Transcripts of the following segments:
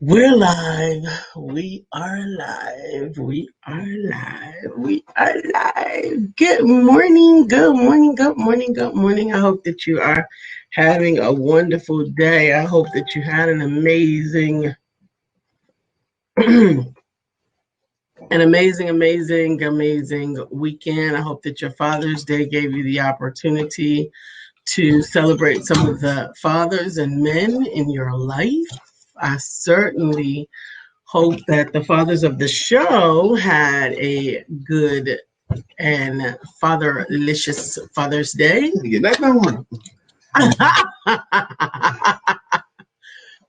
We're live. We are live. We are live. We are live. Good morning. Good morning. Good morning. Good morning. I hope that you are having a wonderful day. I hope that you had an amazing weekend. I hope that your Father's Day gave you the opportunity to celebrate some of the fathers and men in your life. I certainly hope that the fathers of the show had a good and fatherlicious Father's Day.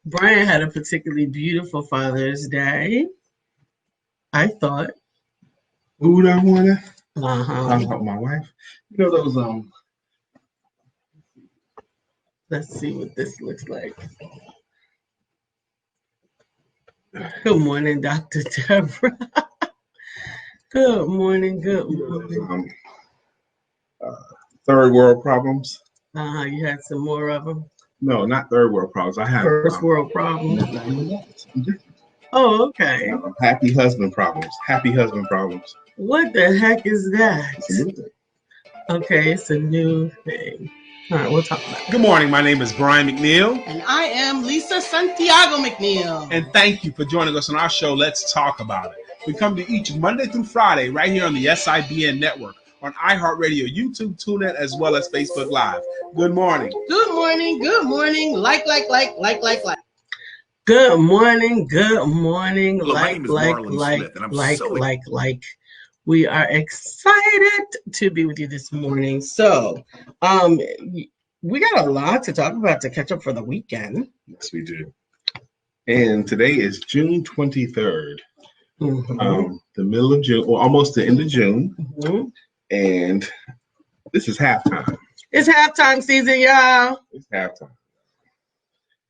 Brian had a particularly beautiful Father's Day, I thought. Who would I want to? Talk about my wife. You know those Let's see what this looks like. Good morning, Dr. Deborah. Good morning. Good morning. Third world problems. You had some more of them? No, not third world problems. I have first world problems. Oh, okay. Happy husband problems. Happy husband problems. What the heck is that? It's a new thing. Okay, it's a new thing. All right, we'll talk about it. Good morning. My name is Brian McNeil. And I am Lisa Santiago McNeil. And thank you for joining us on our show, Let's Talk About It. We come to each Monday through Friday right here on the SIBN network, on iHeartRadio, YouTube, TuneIn, as well as Facebook Live. Good morning. Good morning. Good morning. Like. Good morning. Good morning. Hello, my name is Marlon Smith, and I'm like. We are excited to be with you this morning. So, we got a lot to talk about to catch up for the weekend. Yes, we do. And today is June 23rd, the middle of June, or almost the end of June. And this is halftime. It's halftime season, y'all. It's halftime.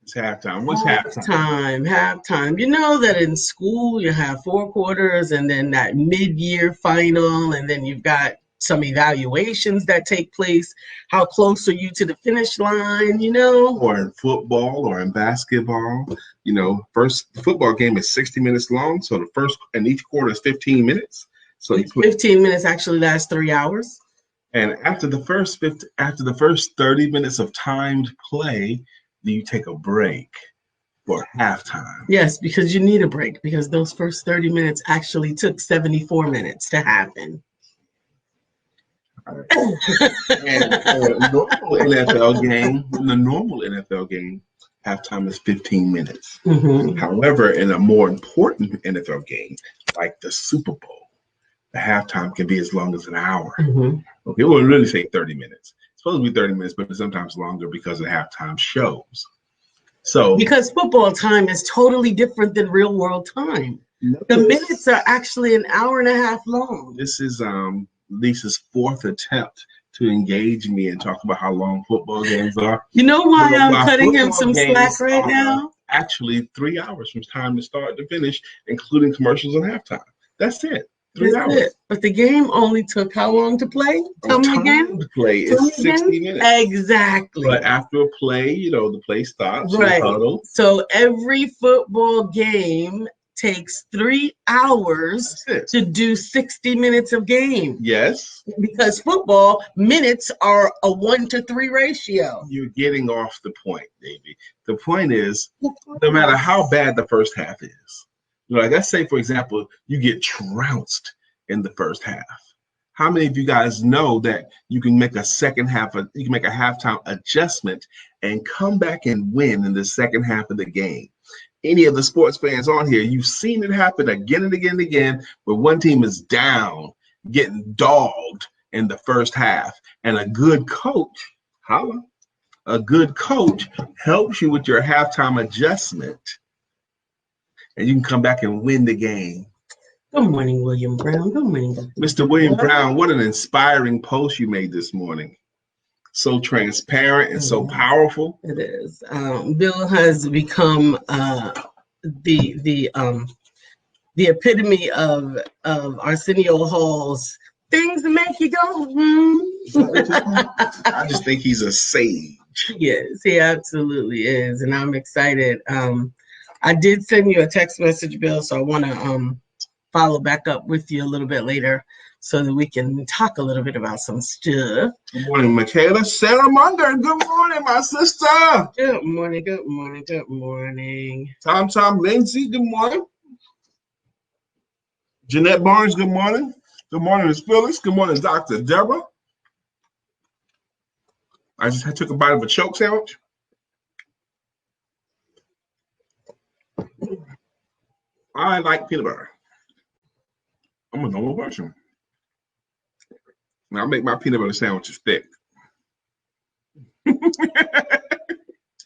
It's halftime. What's halftime? Halftime. You know that in school you have 4 quarters and then that mid-year final, and then you've got some evaluations that take place. How close are you to the finish line, you know? Or in football or in basketball. You know, the football game is 60 minutes long, so the first and each quarter is 15 minutes. So 15 minutes actually lasts 3 hours. And after the first 30 minutes of timed play, you take a break for halftime. Yes, because you need a break, because those first 30 minutes actually took 74 minutes to happen. Right. And in the normal NFL game, halftime is 15 minutes. However, in a more important NFL game, like the Super Bowl, the halftime can be as long as an hour. Okay, we'll really say 30 minutes. Supposed to be 30 minutes, but sometimes longer because of halftime shows. So because football time is totally different than real world time. The minutes are actually an hour and a half long. This is Lisa's 4th attempt to engage me and talk about how long football games are. You know why I'm cutting him some slack right now? Actually, 3 hours from time to start to finish, including commercials and halftime. That's it. 3 hours. It. But the game only took how long to play? Tell me again. To play is 60 minutes. Exactly. But after a play, you know, the play stops. Right. So every football game takes 3 hours to do 60 minutes of game. Yes. Because football minutes are a 1-to-3 ratio. You're getting off the point, baby. The point is, no matter how bad the first half is, like let's say, for example, you get trounced in the first half. How many of you guys know that you can make a halftime adjustment and come back and win in the second half of the game? Any of the sports fans on here, you've seen it happen again and again and again, where one team is down, getting dogged in the first half, and a good coach, helps you with your halftime adjustment. And you can come back and win the game. Good morning, William Brown. Good morning, Dr. Mr. William Brown, what an inspiring post you made this morning. So transparent and so powerful. It is. Bill has become the epitome of Arsenio Hall's things that make you go, I just think he's a sage. Yes, he absolutely is. And I'm excited. I did send you a text message, Bill, so I want to follow back up with you a little bit later so that we can talk a little bit about some stuff. Good morning, Michaela. Sarah Munger. Good morning, my sister. Good morning, good morning, good morning. Tom Lindsay, good morning. Jeanette Barnes, good morning. Good morning, Ms. Phyllis. Good morning, Dr. Deborah. I took a bite of a choke sandwich. I like peanut butter. I'm a normal person. Now I make my peanut butter sandwiches thick.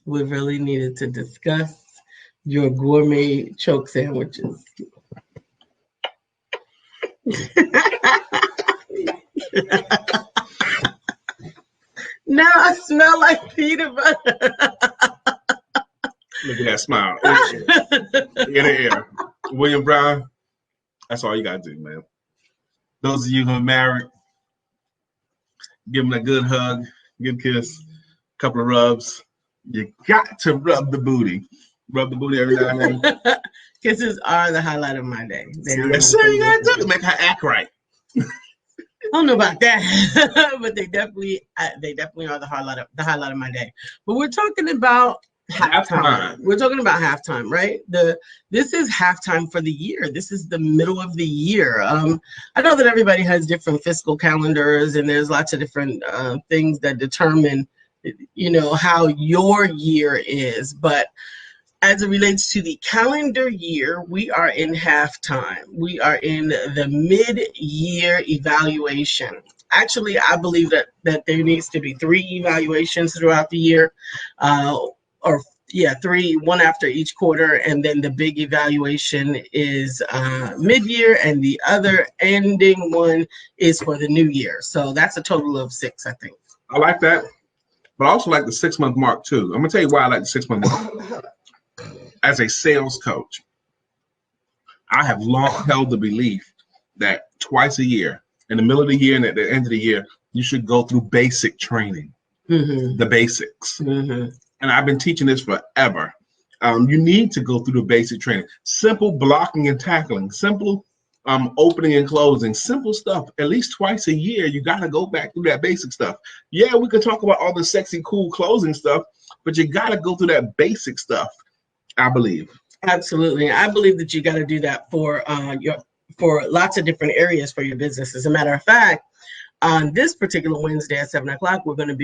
We really needed to discuss your gourmet choke sandwiches. Now I smell like peanut butter. Look at that smile. In the air. William Brown, that's all you got to do, man. Those of you who are married, give them a good hug, good kiss, a couple of rubs. You got to rub the booty. Rub the booty every now and then. Kisses are the highlight of my day. Yes, sir, you got to do it. Make her act right. I don't know about that, but they definitely are the highlight of my day. But we're talking about halftime. We're talking about halftime, right? This is halftime for the year. This is the middle of the year. I know that everybody has different fiscal calendars, and there's lots of different things that determine, how your year is. But as it relates to the calendar year, we are in halftime. We are in the mid-year evaluation. Actually, I believe that there needs to be 3 evaluations throughout the year, three, one after each quarter, and then the big evaluation is mid-year, and the other ending one is for the new year. So that's a total of 6, I think. I like that, but I also like the 6-month mark too. I'm gonna tell you why I like the 6-month mark. As a sales coach, I have long held the belief that twice a year, in the middle of the year and at the end of the year, you should go through basic training, the basics. And I've been teaching this forever. You need to go through the basic training. Simple blocking and tackling, simple opening and closing, simple stuff. At least twice a year, you got to go back through that basic stuff. Yeah, we could talk about all the sexy, cool closing stuff, but you got to go through that basic stuff, I believe. Absolutely. I believe that you got to do that for lots of different areas for your business. As a matter of fact, on this particular Wednesday at 7 o'clock, we're going to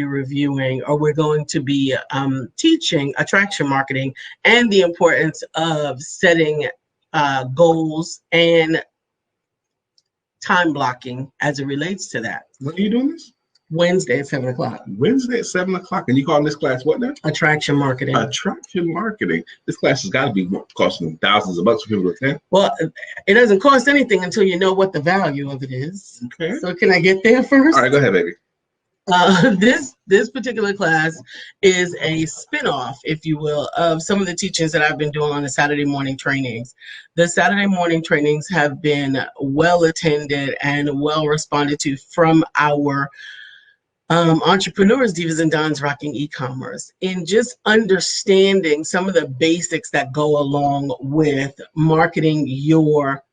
be teaching attraction marketing and the importance of setting goals and time blocking as it relates to that. When are you doing this? Wednesday at 7 o'clock. Wednesday at 7 o'clock. And you calling this class what now? Attraction marketing. Attraction marketing. This class has got to be costing thousands of bucks for people to attend. Well, it doesn't cost anything until you know what the value of it is. Okay. So can I get there first? All right, go ahead, baby. This particular class is a spin-off, if you will, of some of the teachings that I've been doing on the Saturday morning trainings. The Saturday morning trainings have been well attended and well responded to from our entrepreneurs, divas and dons rocking e-commerce, in just understanding some of the basics that go along with marketing your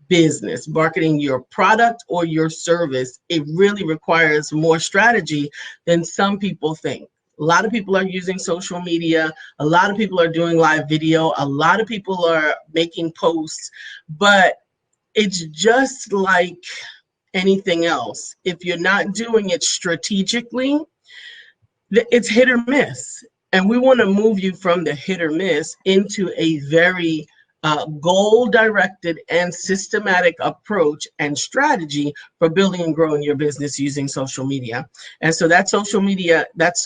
business, marketing your product or your service. It really requires more strategy than some people think. A lot of people are using social media. A lot of people are doing live video. A lot of people are making posts, but it's just like anything else. If you're not doing it strategically, it's hit or miss. And we want to move you from the hit or miss into a very goal-directed and systematic approach and strategy for building and growing your business using social media. And so that social media, that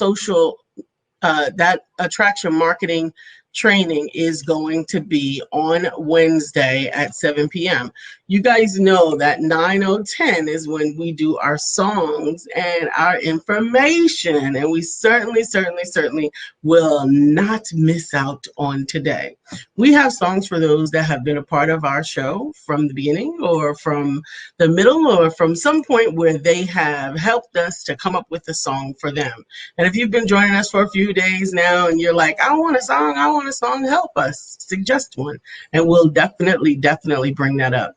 attraction marketing training is going to be on Wednesday at 7 p.m. You guys know that 9:10 is when we do our songs and our information, and we certainly will not miss out on today. We have songs for those that have been a part of our show from the beginning or from the middle or from some point where they have helped us to come up with a song for them. And if you've been joining us for a few days now and you're like, I want a song, help us. Suggest one. And we'll definitely bring that up.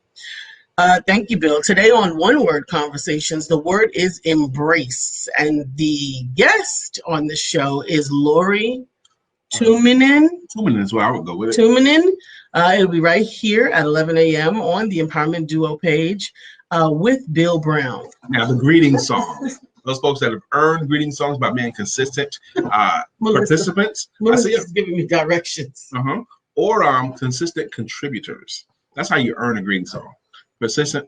Thank you, Bill. Today on One Word Conversations, the word is embrace. And the guest on the show is Lori Tuminen. Tuminen is where I would go with it. Tuminen. It'll be right here at 11 a.m. on the Empowerment Duo page with Bill Brown. Now, the greeting song. Those folks that have earned greeting songs by being consistent participants. Melissa's giving me directions. Or consistent contributors. That's how you earn a greeting song. Consistent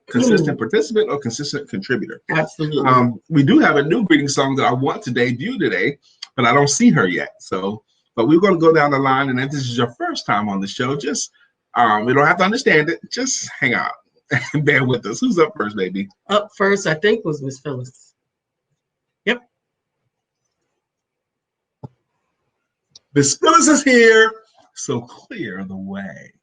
participant or consistent contributor. Absolutely. We do have a new greeting song that I want to debut today, but I don't see her yet. But we're going to go down the line, and if this is your first time on the show, just we don't have to understand it. Just hang out and bear with us. Who's up first, baby? Up first, I think, was Miss Phyllis. Yep. Miss Phyllis is here, so clear the way.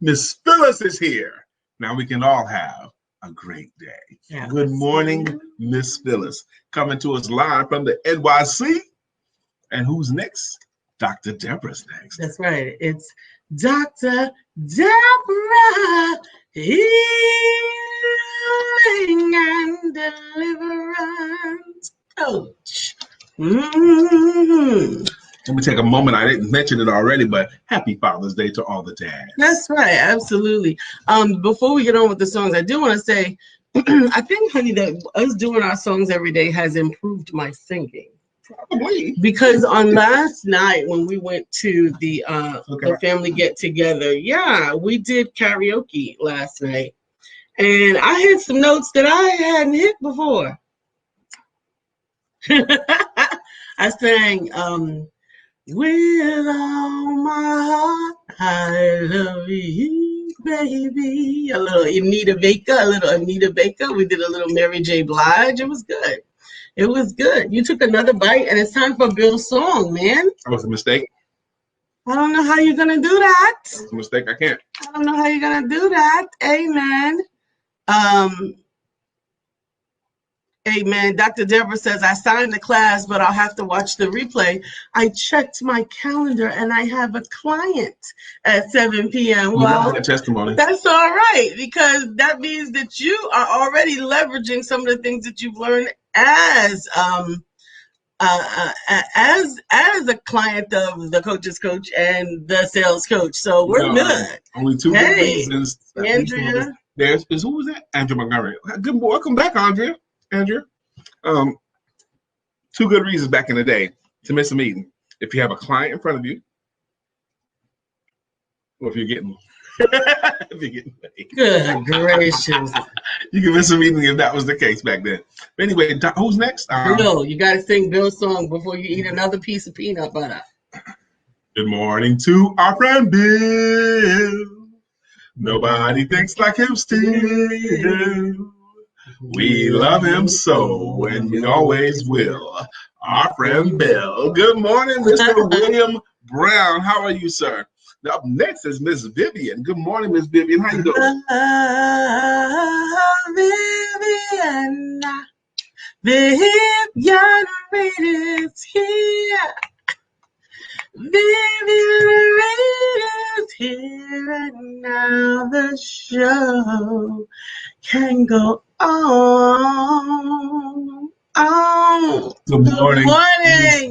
Miss Phyllis is here. Now we can all have a great day. Yeah. Good morning, Miss Phyllis. Coming to us live from the NYC. And who's next? Dr. Deborah's next. That's right. It's Dr. Deborah, Healing and Deliverance Coach. Let me take a moment. I didn't mention it already, but happy Father's Day to all the dads. That's right. Absolutely. Before we get on with the songs, I do want to say, I think, honey, that us doing our songs every day has improved my singing. Probably. Because on last night when we went to the family get together, we did karaoke last night. And I hit some notes that I hadn't hit before. I sang, with all my heart, I love you, baby. A little Anita Baker. We did a little Mary J. Blige. It was good. It was good. You took another bite, and it's time for Bill's song, man. That was a mistake. I don't know how you're going to do that. That was a mistake. I can't. I don't know how you're going to do that. Amen. Amen. Dr. Deborah says, I signed the class, but I'll have to watch the replay. I checked my calendar, and I have a client at 7 p.m. Well, testimony. That's all right, because that means that you are already leveraging some of the things that you've learned as a client of the coach's coach and the sales coach. So we're good. Only two good reasons. Andrea. Who was that? Andrea Montgomery. Good. Welcome back, Andrea. Two good reasons back in the day to miss a meeting. If you have a client in front of you, or if you're getting paid. Good gracious. You can miss a meeting if that was the case back then. But anyway, who's next? No, you got to sing Bill's song before you eat another piece of peanut butter. Good morning to our friend Bill. Nobody thinks like him still. We love him so, and we always will. Our friend Bill. Good morning, Mr. William Brown. How are you, sir? Now, up next is Miss Vivian. Good morning, Miss Vivian. How you doing? Vivian Reid is here. Vivian Reid is here, and now the show can go on. Good morning,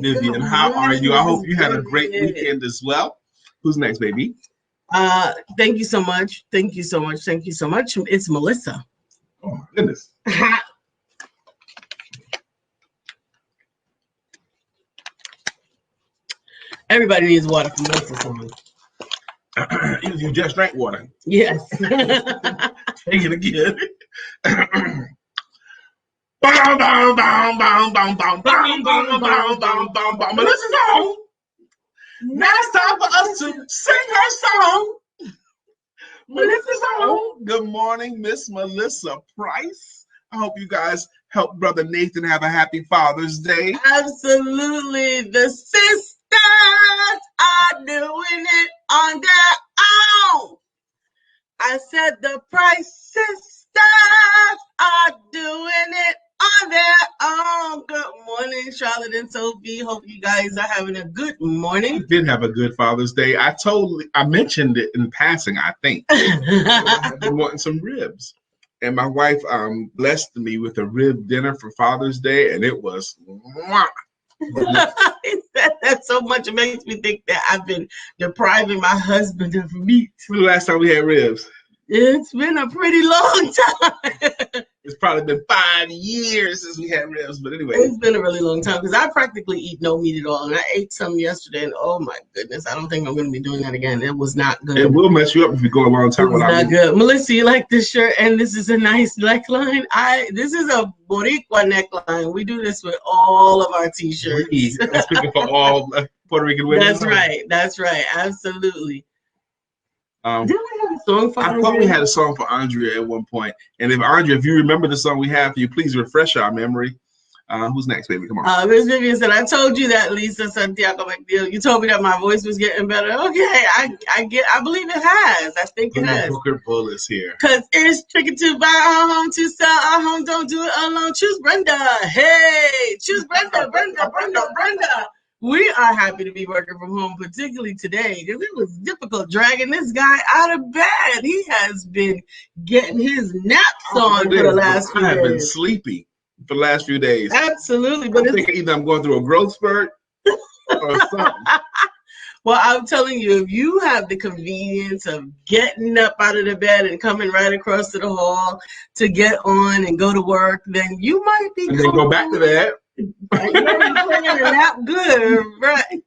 Miss Vivian. How are you? I hope you had a great weekend as well. Who's next, baby? Thank you so much. Thank you so much. Thank you so much. It's Melissa. Oh my goodness. Everybody needs water from Melissa's song. You just drank water. Yes. Take it again. Melissa's on. Now it's time for us to sing her song. Melissa's on. Good morning, Miss Melissa Price. I hope you guys help Brother Nathan have a happy Father's Day. Absolutely. The sister are doing it on their own. I said the Price sisters are doing it on their own. Good morning, Charlotte and Sophie. Hope you guys are having a good morning. I did have a good Father's Day. I mentioned it in passing, I think. I've been wanting some ribs. And my wife blessed me with a rib dinner for Father's Day, and it was mwah. He said that so much, it makes me think that I've been depriving my husband of meat. When the last time we had ribs? It's been a pretty long time. It's probably been 5 years since we had ribs, but anyway. It's been a really long time because I practically eat no meat at all. And I ate some yesterday, and oh my goodness, I don't think I'm going to be doing that again. It was not good. It will mess you up if you go a long time without meat. Not good. Melissa, you like this shirt? And this is a nice neckline. This is a Boricua neckline. We do this with all of our t-shirts. That's speaking for all Puerto Rican women. That's right. That's right. Absolutely. Didn't we have a song for Andrea? I thought we had a song for Andrea at one point. And if you remember the song we have for you, please refresh our memory. Who's next, baby? Come on. Miss Vivian said, I told you that, Lisa Santiago McNeil. You told me that my voice was getting better. Okay, I believe it has. I think it has. Bookert Bull is here. Because it's tricky to buy a home, to sell a home. Don't do it alone. Choose Brenda. Hey, choose Brenda. We are happy to be working from home, particularly today, because it was difficult dragging this guy out of bed. He has been getting his naps on for the last few days. I have been sleepy for the last few days. Absolutely. But I think either I'm going through a growth spurt or something. Well, I'm telling you, if you have the convenience of getting up out of the bed and coming right across to the hall to get on and go to work, then you might be. And then go back to that. Right? Not good, right?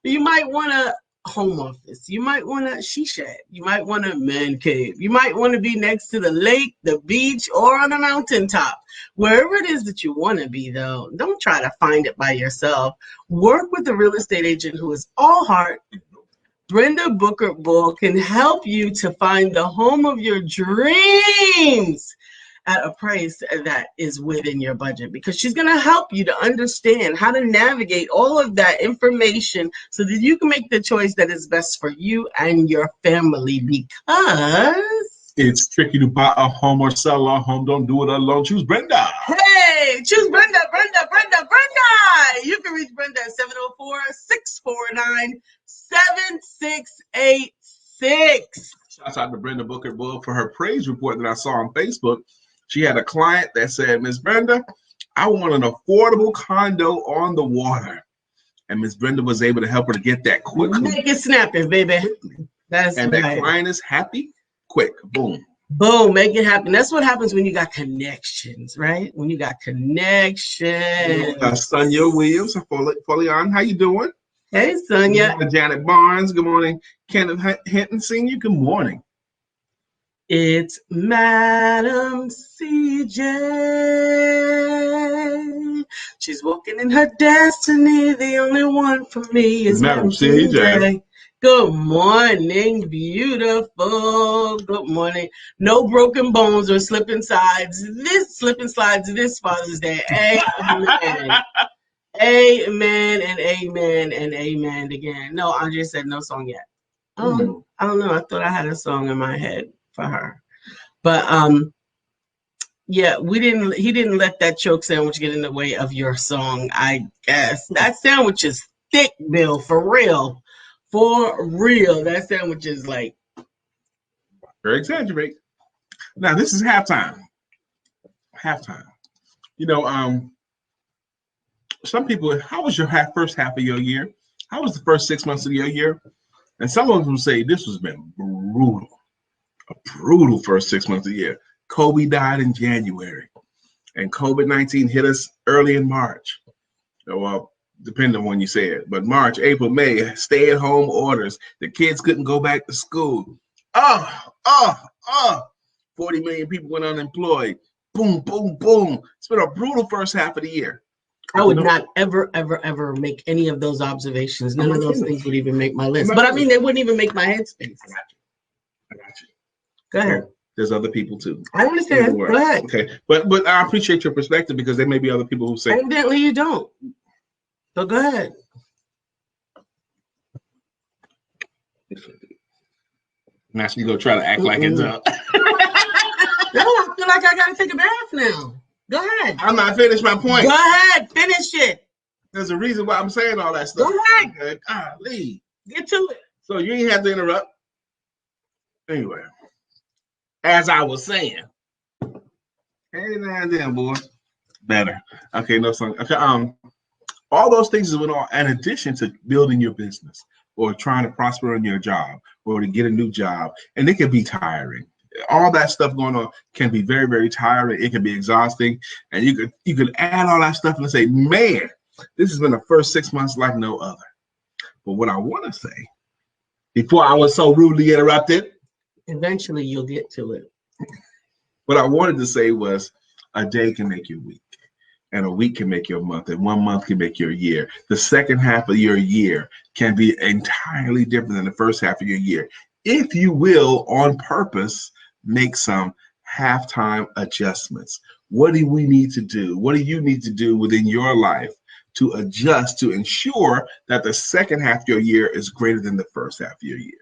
You might want a home office. You might want a she shed. You might want a man cave. You might want to be next to the lake, the beach, or on a mountaintop. Wherever it is that you want to be, though, don't try to find it by yourself. Work with a real estate agent who is all heart. Brenda Bookert Bull can help you to find the home of your dreams at a price that is within your budget, because she's going to help you to understand how to navigate all of that information so that you can make the choice that is best for you and your family, because it's tricky to buy a home or sell a home. Don't do it alone. Choose Brenda. Hey, choose Brenda. You can reach Brenda at 704-649-7686. Shouts out to Brenda Bookert Bull for her praise report that I saw on Facebook. She had a client that said, Miss Brenda, I want an affordable condo on the water. And Miss Brenda was able to help her to get that quickly. Make it snapping, baby. That's and right. That client is happy. Quick, boom. Boom, make it happen. That's what happens when you got connections, right? When you got connections. Sonia Williams, Folion, how you doing? Hey, Sonia. Janet Barnes, good morning. Kenneth Hinton Sr., good morning. It's Madam CJ. She's walking in her destiny. The only one for me is Madam CJ. Good morning, beautiful. Good morning. No broken bones or slipping slides. This Father's Day. Amen. Amen and amen and amen again. No, Andrea said no song yet. Oh, I don't know. I thought I had a song in my head for her, but yeah, he didn't let that choke sandwich get in the way of your song, I guess. That sandwich is thick, Bill, for real. That sandwich is like, very exaggerate. Now this is halftime. You know, some people, how was your first half of your year? How was the first 6 months of your year? And some of them say this has been brutal. A brutal first 6 months of the year. Kobe died in January, and COVID-19 hit us early in March. Well, depending on when you say it, but March, April, May, stay-at-home orders. The kids couldn't go back to school. 40 million people went unemployed. Boom, boom, boom. It's been a brutal first half of the year. I would not ever make any of those observations. None of those things would even make my list. But I mean, they wouldn't even make my headspace. I got you. Go ahead. There's other people too. I understand. Go ahead. Okay, but I appreciate your perspective, because there may be other people who say. Evidently, you don't. So go ahead. Now she's gonna try to act like it's up. No, I feel like I gotta take a bath now. Go ahead. I'm not finished my point. Go ahead, finish it. There's a reason why I'm saying all that stuff. Go ahead. Okay. Golly. Get to it. So you ain't have to interrupt. Anyway, as I was saying, hey now and then, boy, better. Okay, no song. Okay, all those things is all in addition to building your business or trying to prosper in your job or to get a new job, and it can be tiring. All that stuff going on can be very, very tiring. It can be exhausting, and you could add all that stuff and say, man, this has been the first 6 months like no other. But what I want to say, before I was so rudely interrupted, eventually you'll get to it. What I wanted to say was a day can make your week, and a week can make your month, and 1 month can make your year. The second half of your year can be entirely different than the first half of your year. If you will, on purpose, make some halftime adjustments. What do we need to do? What do you need to do within your life to adjust to ensure that the second half of your year is greater than the first half of your year?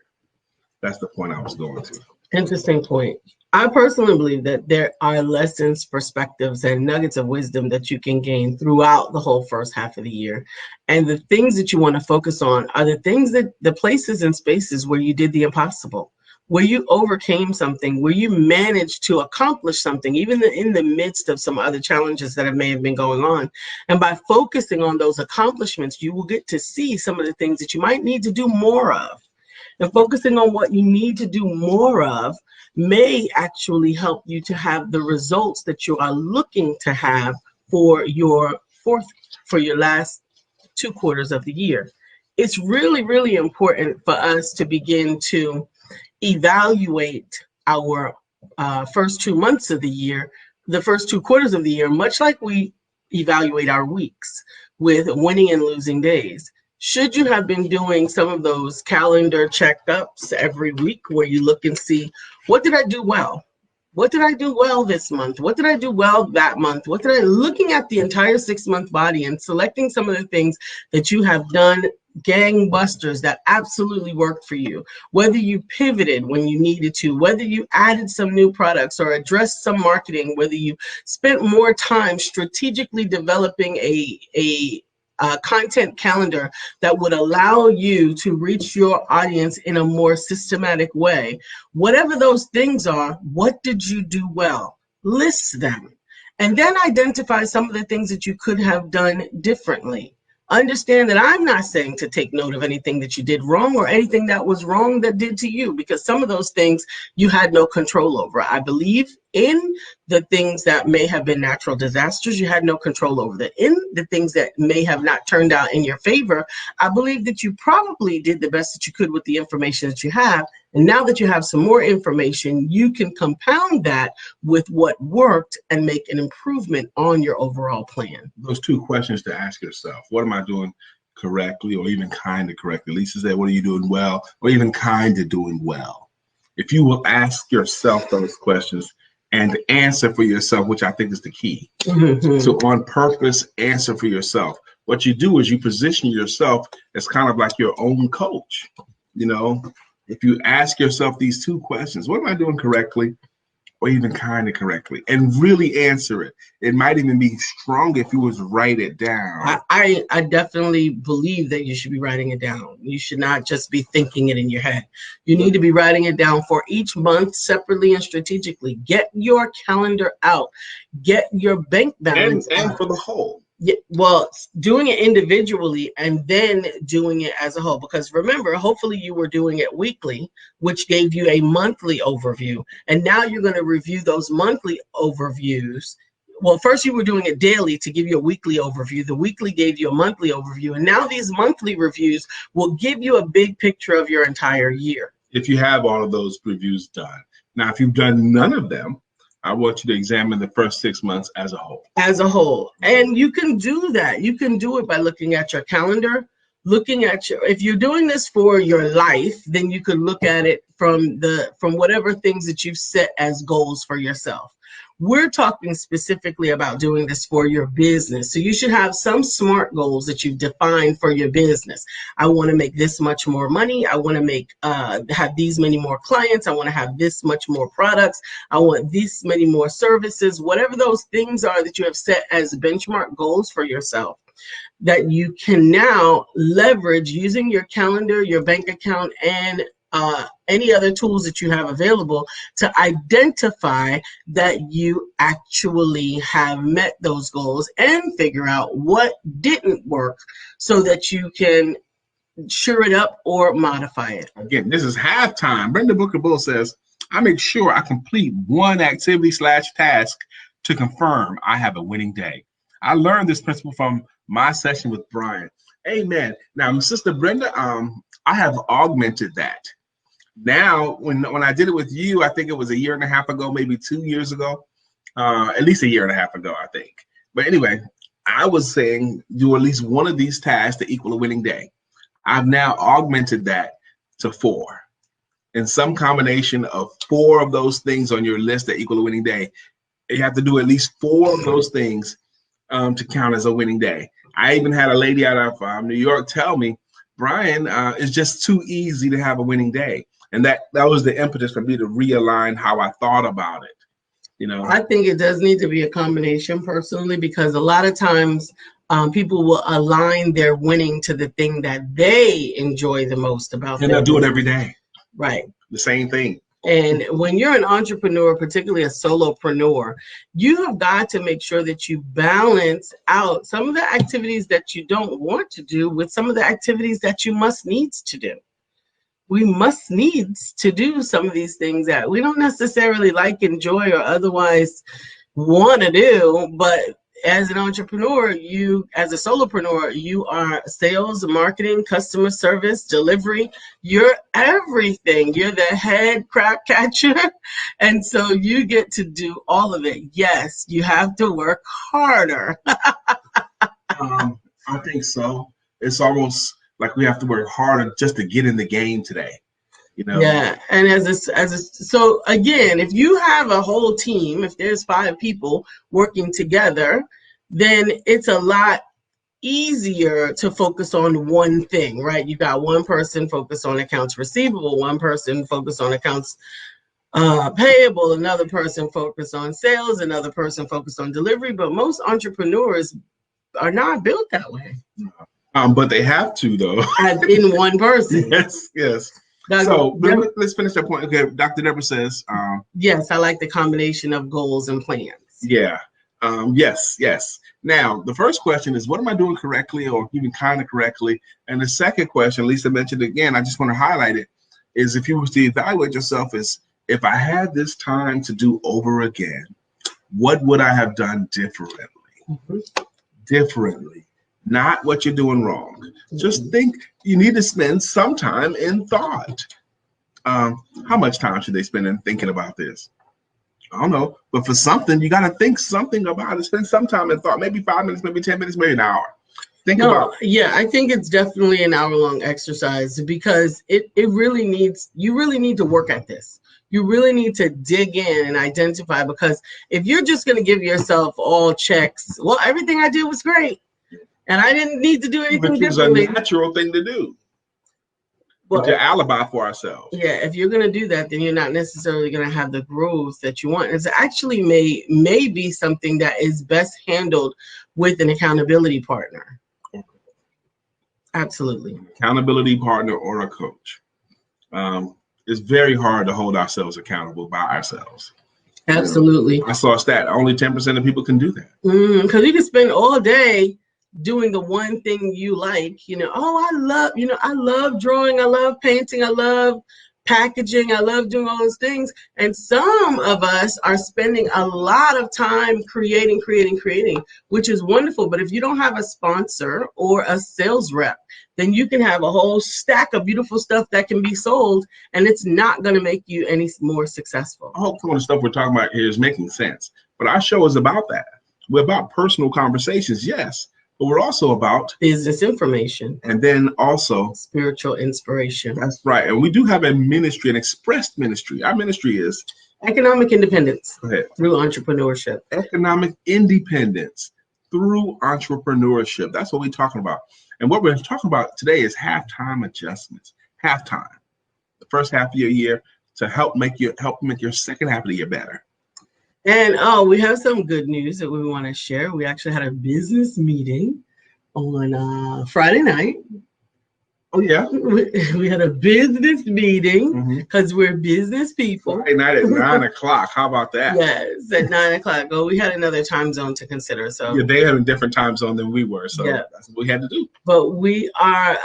That's the point I was going to. Interesting point. I personally believe that there are lessons, perspectives, and nuggets of wisdom that you can gain throughout the whole first half of the year. And the things that you want to focus on are the things that the places and spaces where you did the impossible, where you overcame something, where you managed to accomplish something, even in the midst of some other challenges that may have been going on. And by focusing on those accomplishments, you will get to see some of the things that you might need to do more of. And focusing on what you need to do more of may actually help you to have the results that you are looking to have for your last 2 quarters of the year. It's really, really important for us to begin to evaluate our first 2 months of the year, the first 2 quarters of the year, much like we evaluate our weeks with winning and losing days. Should you have been doing some of those calendar checkups every week where you look and see, what did I do well? What did I do well this month? What did I do well that month? Looking at the entire 6-month body and selecting some of the things that you have done gangbusters that absolutely worked for you, whether you pivoted when you needed to, whether you added some new products or addressed some marketing, whether you spent more time strategically developing a content calendar that would allow you to reach your audience in a more systematic way. Whatever those things are, what did you do well? List them. And then identify some of the things that you could have done differently. Understand that I'm not saying to take note of anything that you did wrong or anything that was wrong that did to you, because some of those things you had no control over. I believe in the things that may have been natural disasters, you had no control over that. In the things that may have not turned out in your favor, I believe that you probably did the best that you could with the information that you have. And now that you have some more information, you can compound that with what worked and make an improvement on your overall plan. Those 2 questions to ask yourself. What am I doing correctly or even kind of correctly? Lisa said, what are you doing well or even kind of doing well? If you will ask yourself those questions and answer for yourself, which I think is the key. Mm-hmm. So on purpose, answer for yourself. What you do is you position yourself as kind of like your own coach. You know, if you ask yourself these 2 questions, what am I doing correctly or even kind of correctly, and really answer it. It might even be strong if you was write it down. I definitely believe that you should be writing it down. You should not just be thinking it in your head. You need to be writing it down for each month separately and strategically. Get your calendar out. Get your bank balance and out. For the whole. Yeah, well, doing it individually and then doing it as a whole, because remember, hopefully you were doing it weekly, which gave you a monthly overview. And now you're going to review those monthly overviews. Well, first you were doing it daily to give you a weekly overview. The weekly gave you a monthly overview. And now these monthly reviews will give you a big picture of your entire year. If you have all of those reviews done. Now, if you've done none of them, I want you to examine the first 6 months as a whole. As a whole. And you can do that. You can do it by looking at your calendar, looking at your, if you're doing this for your life, then you could look at it from whatever things that you've set as goals for yourself. We're talking specifically about doing this for your business. So you should have some SMART goals that you've defined for your business. I want to make this much more money. I want to make have these many more clients. I want to have this much more products. I want this many more services. Whatever those things are that you have set as benchmark goals for yourself, that you can now leverage using your calendar, your bank account, and any other tools that you have available to identify that you actually have met those goals and figure out what didn't work so that you can sure it up or modify it. Again, this is halftime. Brenda Bookert says, I make sure I complete one activity/task to confirm I have a winning day. I learned this principle from my session with Brian. Amen. Now, Sister Brenda, I have augmented that. Now, when I did it with you, I think it was a year and a half ago, maybe 2 years ago, at least a year and a half ago, I think. But anyway, I was saying do at least one of these tasks to equal a winning day. I've now augmented that to 4. In some combination of 4 of those things on your list that equal a winning day, you have to do at least 4 of those things to count as a winning day. I even had a lady out of New York tell me, Brian, it's just too easy to have a winning day. And that was the impetus for me to realign how I thought about it. You know, I think it does need to be a combination personally, because a lot of times people will align their winning to the thing that they enjoy the most about. And they'll do it every day. Right. The same thing. And when you're an entrepreneur, particularly a solopreneur, you have got to make sure that you balance out some of the activities that you don't want to do with some of the activities that you must needs to do. We must needs to do some of these things that we don't necessarily like, enjoy, or otherwise want to do. But as an entrepreneur, as a solopreneur, you are sales, marketing, customer service, delivery. You're everything. You're the head crab catcher. And so you get to do all of it. Yes, you have to work harder. I think so. It's almost like we have to work harder just to get in the game today, you know? Yeah, and so again, if you have a whole team, if there's 5 people working together, then it's a lot easier to focus on one thing, right? You got one person focused on accounts receivable, one person focused on accounts payable, another person focused on sales, another person focused on delivery. But most entrepreneurs are not built that way. But they have to, though. In one person. Yes. So let's finish that point. Okay, Dr. Deborah says. Yes, I like the combination of goals and plans. Yeah. Yes. Now, the first question is, what am I doing correctly or even kind of correctly? And the second question, Lisa mentioned again, I just want to highlight it, is if you were to evaluate yourself as, if I had this time to do over again, what would I have done differently? Mm-hmm. Differently. Not what you're doing wrong. Just think. You need to spend some time in thought. How much time should they spend in thinking about this? I don't know. But for something, you got to think something about it. Spend some time in thought. Maybe 5 minutes, maybe 10 minutes, maybe an hour. Yeah, I think it's definitely an hour-long exercise, because you really need to work at this. You really need to dig in and identify, because if you're just going to give yourself all checks, well, everything I did was great, and I didn't need to do anything differently. It's a natural thing to do. Well, to alibi for ourselves. Yeah, if you're going to do that, then you're not necessarily going to have the growth that you want. It's actually may be something that is best handled with an accountability partner. Absolutely. Accountability partner or a coach. It's very hard to hold ourselves accountable by ourselves. Absolutely. I saw a stat, only 10% of people can do that. Because you can spend all day doing the one thing you like. I love drawing, I love painting, I love packaging, I love doing all those things. And some of us are spending a lot of time creating, which is wonderful. But if you don't have a sponsor or a sales rep, then you can have a whole stack of beautiful stuff that can be sold, and it's not going to make you any more successful. I hope some of the stuff we're talking about here is making sense. But our show is about that. We're about personal conversations, yes. but we're also about business information. And then also spiritual inspiration. That's right. And we do have a ministry, an expressed ministry. Our ministry is economic independence through entrepreneurship. Economic independence through entrepreneurship. That's what we're talking about. And what we're talking about today is halftime adjustments. Halftime, the first half of your year, to help make your second half of the year better. And we have some good news that we want to share. We actually had a business meeting on Friday night. Oh, yeah. We had a business meeting because we're business people. Friday night at 9 o'clock. How about that? Yes, at 9 o'clock. Oh, we had another time zone to consider. So yeah, they had a different time zone than we were. So that's what we had to do. But we are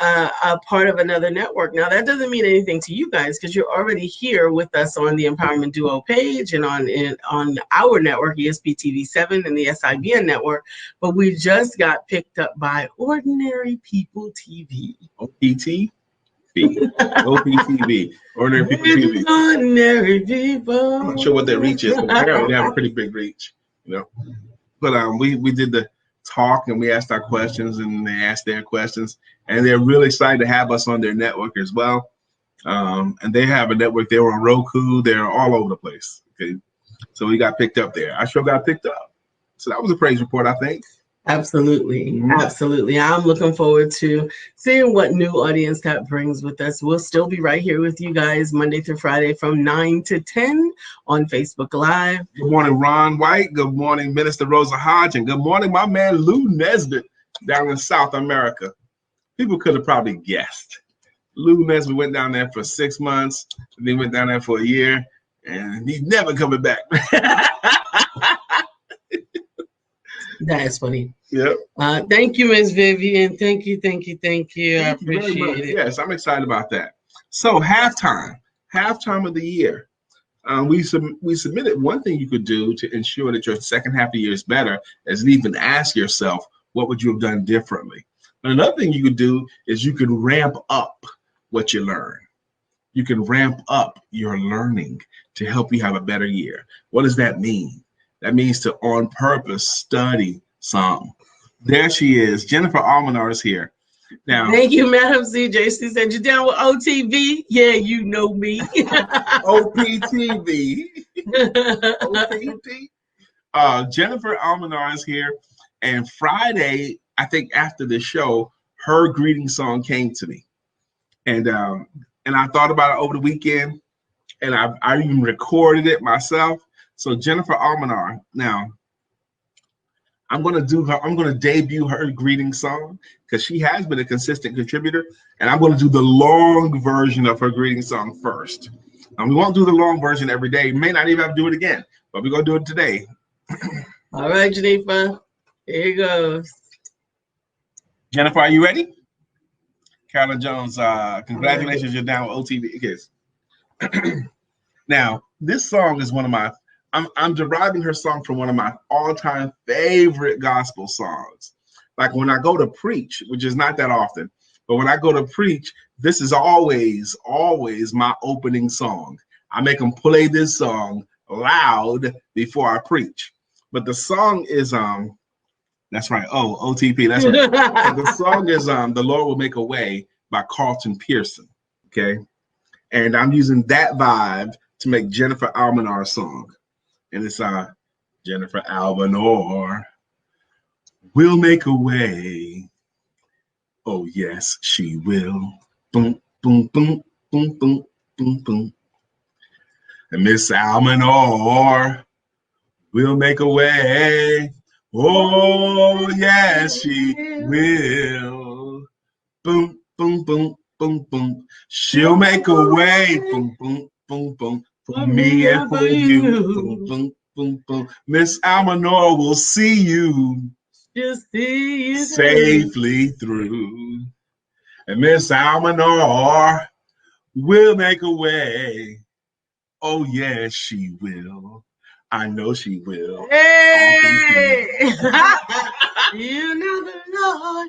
a part of another network. Now, that doesn't mean anything to you guys because you're already here with us on the Empowerment Duo page and on our network, ESPTV7 and the SIBN network. But we just got picked up by Ordinary People TV. OPTV. OPTV. Ordinary People TV. Ordinary people. I'm not sure what their reach is, but apparently they have a pretty big reach, you know. But we did the talk and we asked our questions and they asked their questions, and they're really excited to have us on their network as well. And they have a network. They were on Roku. They're all over the place. Okay, so we got picked up there. I sure got picked up. So that was a praise report, I think. Absolutely. Absolutely. I'm looking forward to seeing what new audience that brings with us. We'll still be right here with you guys Monday through Friday from 9 to 10 on Facebook Live. Good morning, Ron White. Good morning, Minister Rosa Hodge. And good morning, my man Lou Nesbitt down in South America. People could have probably guessed. Lou Nesbitt went down there for 6 months, and then went down there for a year, and he's never coming back. That is funny. Yep. Thank you, Ms. Vivian. Thank you. I appreciate it. Yes, I'm excited about that. So halftime of the year. We submitted one thing you could do to ensure that your second half of the year is better is to even ask yourself, what would you have done differently? And another thing you could do is you could ramp up what you learn. You can ramp up your learning to help you have a better year. What does that mean? That means to on purpose study some. There she is. Jennifer Almanar is here. Now, thank you, Madam CJ. She said, you down with OTV? Yeah, you know me. OPTV. OPT. Jennifer Almanar is here. And Friday, I think after the show, her greeting song came to me. And I thought about it over the weekend. And I even recorded it myself. So Jennifer Almanar, now I'm going to debut her greeting song because she has been a consistent contributor, and I'm going to do the long version of her greeting song first. We won't do the long version every day. We may not even have to do it again, but we're going to do it today. All right, Jennifer, here goes. Jennifer, are you ready? Carolyn Jones, congratulations, you're down with OTV. Yes. Now, this song is one of my I'm deriving her song from one of my all-time favorite gospel songs. Like when I go to preach, which is not that often, but when I go to preach, this is always my opening song. I make them play this song loud before I preach. But the song is that's right. Oh, OTP, that's right. The song is The Lord Will Make a Way by Carlton Pearson. Okay. And I'm using that vibe to make Jennifer Almanar's song. And it's Jennifer Almanar will make a way. Oh, yes, she will. Boom, boom, boom, boom, boom, boom, boom. And Miss Almanar will make a way. Oh, yes, she will. Boom, boom, boom, boom, boom. She'll make a way. Boom, boom, boom, boom. For me and for you. Boom, boom, boom, boom. Miss Almanar will see you. Just see you safely through. And Miss Almanar will make a way. Oh, yes, she will. I know she will. Hey! You know the Lord.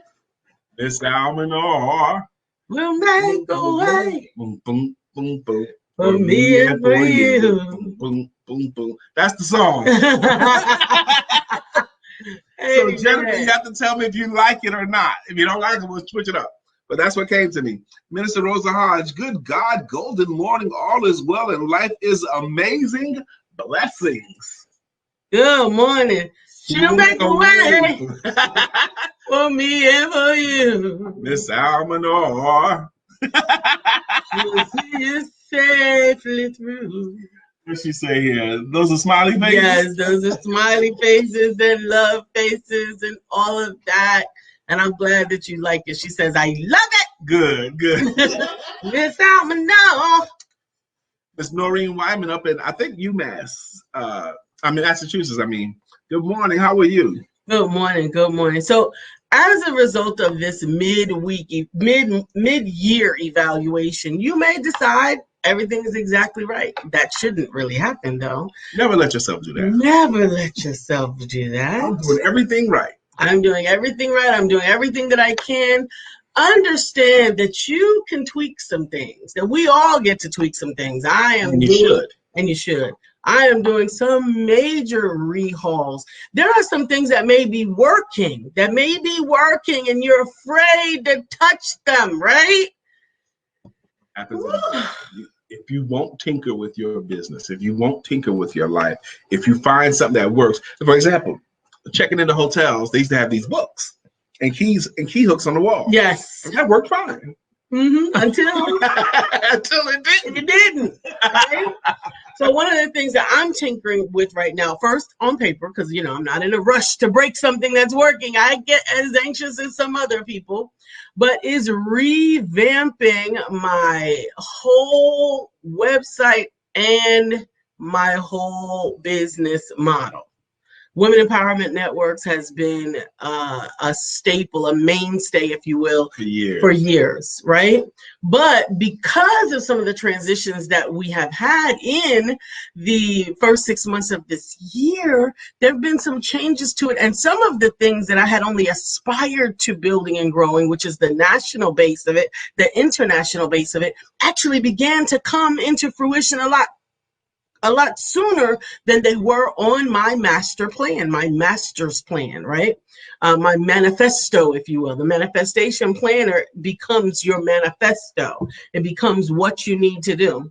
Miss Almanar will make a way. Boom, boom, boom, boom. For me and for you. Boom, boom, boom, boom. That's the song. So Jennifer, you have to tell me if you like it or not. If you don't like it, we'll switch it up. But that's what came to me. Minister Rosa Hodge, good God, golden morning, all is well and life is amazing. Blessings. Good morning. She'll make a way for me and for you. Miss Almanor. She'll see you safely through. What she say here? Those are smiley faces? Yes, those are smiley faces and love faces and all of that. And I'm glad that you like it. She says, I love it. Good, good. Miss Almanor. Miss Noreen Wyman up in, I think, UMass. Massachusetts, Good morning. How are you? Good morning. Good morning. So as a result of this mid-year evaluation, you may decide everything is exactly right. That shouldn't really happen, though. Never let yourself do that. Never let yourself do that. I'm doing everything right. I'm doing everything right. I'm doing everything that I can. Understand that you can tweak some things, that we all get to tweak some things. And you should. I am doing some major rehauls. There are some things that may be working, and you're afraid to touch them, right? If you won't tinker with your business, if you won't tinker with your life, if you find something that works, for example, checking into hotels, they used to have these books and key hooks on the wall. Yes. And that worked fine. Until it didn't. Right? So one of the things that I'm tinkering with right now, first on paper, because I'm not in a rush to break something that's working. I get as anxious as some other people, but is revamping my whole website and my whole business model. Women Empowerment Networks has been a staple, a mainstay, if you will, for years, right? But because of some of the transitions that we have had in the first 6 months of this year, there have been some changes to it. And some of the things that I had only aspired to building and growing, which is the national base of it, the international base of it, actually began to come into fruition a lot sooner than they were on my master's plan, right? My manifesto, if you will. The manifestation planner becomes your manifesto. It becomes what you need to do.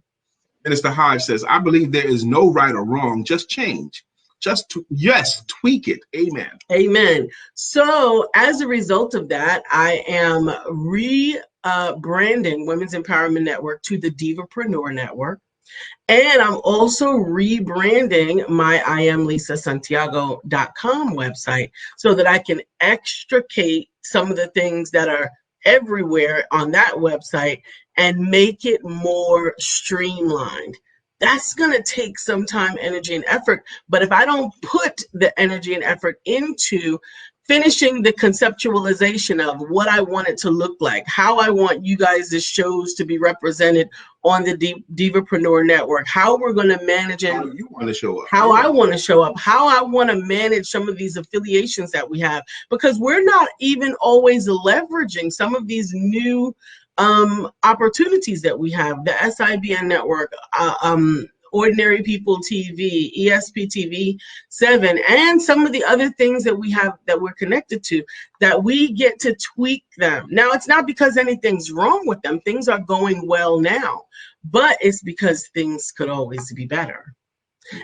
Minister Hodge says, I believe there is no right or wrong, just change. Tweak it. Amen. Amen. So as a result of that, I am rebranding Women's Empowerment Network to the Divapreneur Network. And I'm also rebranding my IamLisaSantiago.com website so that I can extricate some of the things that are everywhere on that website and make it more streamlined. That's going to take some time, energy, and effort. But if I don't put the energy and effort into finishing the conceptualization of what I want it to look like, how I want you guys' shows to be represented on the Divapreneur Network, how we're going to manage it, how you want to show up, how I want to show up, how I want to manage some of these affiliations that we have, because we're not even always leveraging some of these new opportunities that we have, the CIGAR Network, Ordinary People TV, ESP TV 7, and some of the other things that we have that we're connected to, that we get to tweak them. Now, it's not because anything's wrong with them. Things are going well now, but it's because things could always be better.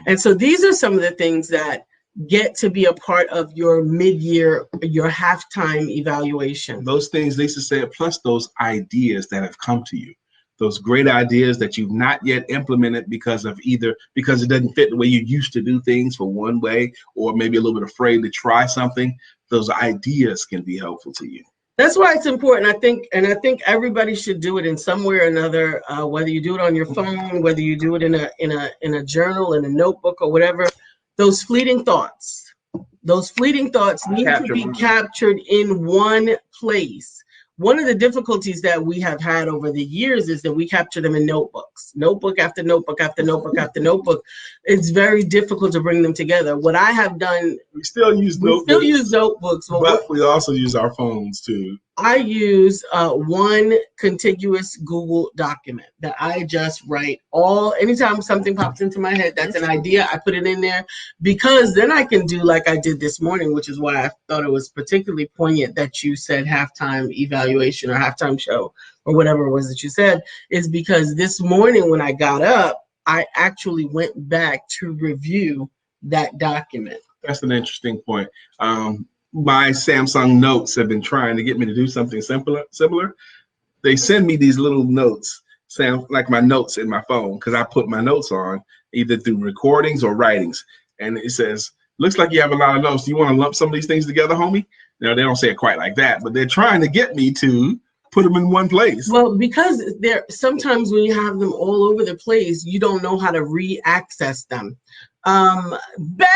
And so these are some of the things that get to be a part of your mid-year, your halftime evaluation. Those things Lisa said, plus those ideas that have come to you. Those great ideas that you've not yet implemented because it doesn't fit the way you used to do things for one way, or maybe a little bit afraid to try something. Those ideas can be helpful to you. That's why it's important. I think everybody should do it in some way or another. Whether you do it on your phone, whether you do it in a journal, in a notebook, or whatever. Those fleeting thoughts need to be captured in one place. One of the difficulties that we have had over the years is that we capture them in notebooks, notebook after notebook after notebook after notebook. It's very difficult to bring them together. What I have done, we still use notebooks, notebooks, but we also use our phones too. I use one contiguous Google document that I just write anytime something pops into my head, that's an idea, I put it in there, because then I can do like I did this morning, which is why I thought it was particularly poignant that you said halftime evaluation or halftime show or whatever it was that you said, is because this morning when I got up, I actually went back to review that document. That's an interesting point. My Samsung Notes have been trying to get me to do something similar. They send me these little notes, like my notes in my phone, because I put my notes on either through recordings or writings. And it says, looks like you have a lot of notes. Do you want to lump some of these things together, homie? Now, they don't say it quite like that, but they're trying to get me to put them in one place. Well, because sometimes when you have them all over the place, you don't know how to re-access them. Beverly!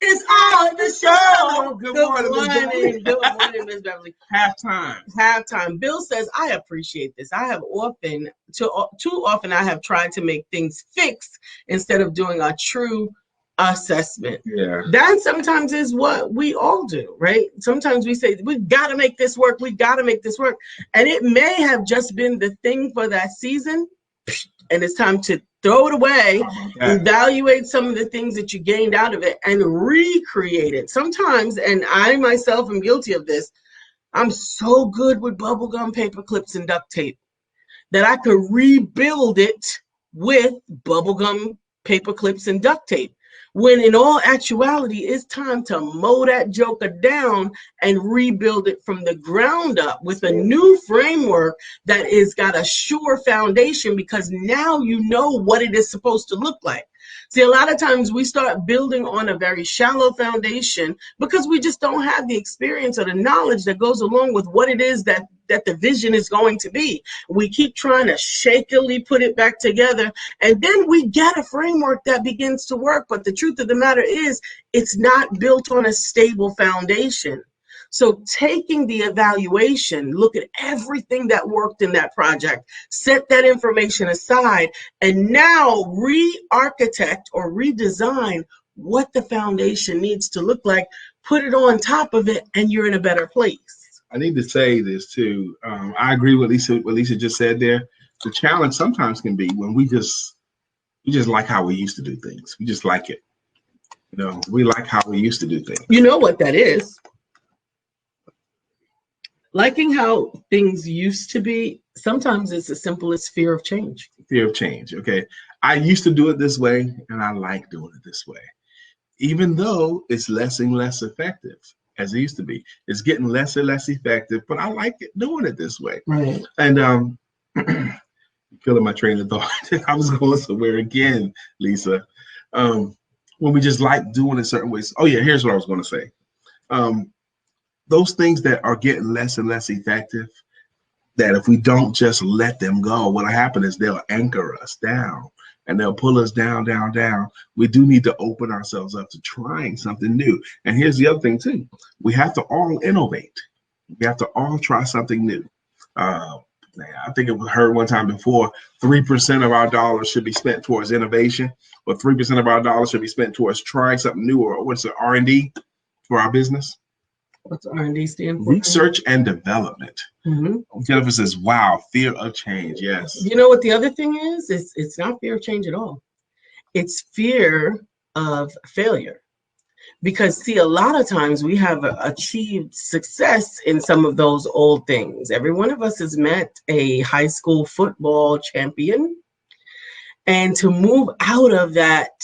It's on the show. Good morning, Miss Beverly. Halftime. Bill says, I appreciate this. I have too often I have tried to make things fixed instead of doing a true assessment. Yeah. That sometimes is what we all do, right? Sometimes we say, we got to make this work. And it may have just been the thing for that season. And it's time to throw it away, evaluate some of the things that you gained out of it, and recreate it. Sometimes, and I myself am guilty of this, I'm so good with bubblegum, paper clips, and duct tape that I could rebuild it with bubblegum, paper clips, and duct tape. When in all actuality, it's time to mow that joker down and rebuild it from the ground up with a new framework that is got a sure foundation, because now you know what it is supposed to look like. See, a lot of times we start building on a very shallow foundation because we just don't have the experience or the knowledge that goes along with what it is that the vision is going to be. We keep trying to shakily put it back together, and then we get a framework that begins to work. But the truth of the matter is, it's not built on a stable foundation. So taking the evaluation, look at everything that worked in that project, set that information aside, and now re-architect or redesign what the foundation needs to look like, put it on top of it, and you're in a better place. I need to say this too. I agree with what Lisa just said there. The challenge sometimes can be when we just like how we used to do things. We just like it. We like how we used to do things. You know what that is? Liking how things used to be, sometimes it's as simple as fear of change. Fear of change, okay. I used to do it this way, and I like doing it this way. Even though it's less and less effective as it used to be. It's getting less and less effective, but I like it doing it this way. Right. And killing my train of thought. I was going somewhere again, Lisa. When we just like doing it certain ways. Oh yeah, here's what I was going to say. Those things that are getting less and less effective, that if we don't just let them go, what'll happen is they'll anchor us down and they'll pull us down, down, down. We do need to open ourselves up to trying something new. And here's the other thing too. We have to all innovate. We have to all try something new. I think it was heard one time before, 3% of our dollars should be spent towards innovation, or 3% of our dollars should be spent towards trying something new, or what's the R&D for our business? What's R&D stand for? Research and development. Mm-hmm. Jennifer says, wow, fear of change. Yes. You know what the other thing is? It's not fear of change at all. It's fear of failure. Because, see, a lot of times we have achieved success in some of those old things. Every one of us has met a high school football champion. And to move out of that